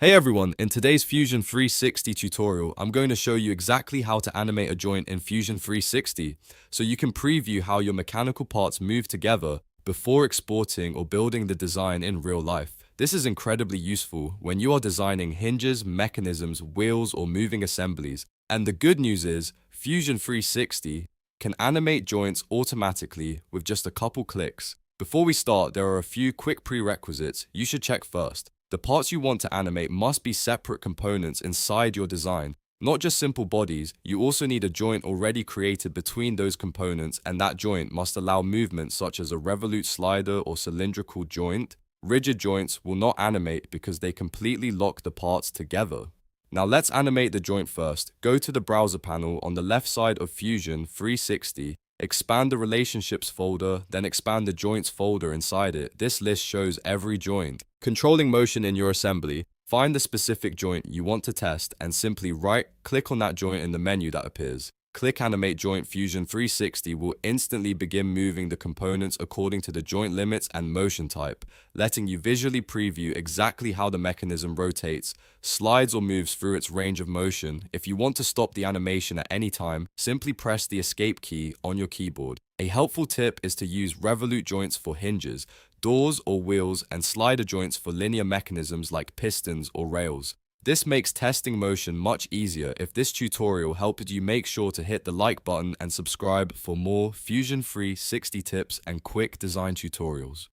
Hey everyone, in today's Fusion 360 tutorial, I'm going to show you exactly how to animate a joint in Fusion 360, so you can preview how your mechanical parts move together before exporting or building the design in real life. This is incredibly useful when you are designing hinges, mechanisms, wheels, or moving assemblies. And the good news is, Fusion 360 can animate joints automatically with just a couple clicks. Before we start, there are a few quick prerequisites you should check first. The parts you want to animate must be separate components inside your design, not just simple bodies. You also need a joint already created between those components, and that joint must allow movements such as a revolute slider or cylindrical joint. Rigid joints will not animate because they completely lock the parts together. Now let's animate the joint first. Go to the browser panel on the left side of Fusion 360. Expand the relationships folder, then expand the joints folder inside it. This list shows every joint. Controlling motion in your assembly, find the specific joint you want to test and simply right-click on that joint in the menu that appears. Click Animate Joint. Fusion 360 will instantly begin moving the components according to the joint limits and motion type, letting you visually preview exactly how the mechanism rotates, slides or moves through its range of motion. If you want to stop the animation at any time, simply press the Escape key on your keyboard. A helpful tip is to use revolute joints for hinges, doors or wheels, and slider joints for linear mechanisms like pistons or rails. This makes testing motion much easier. If this tutorial helped you, make sure to hit the like button and subscribe for more Fusion 360 tips and quick design tutorials.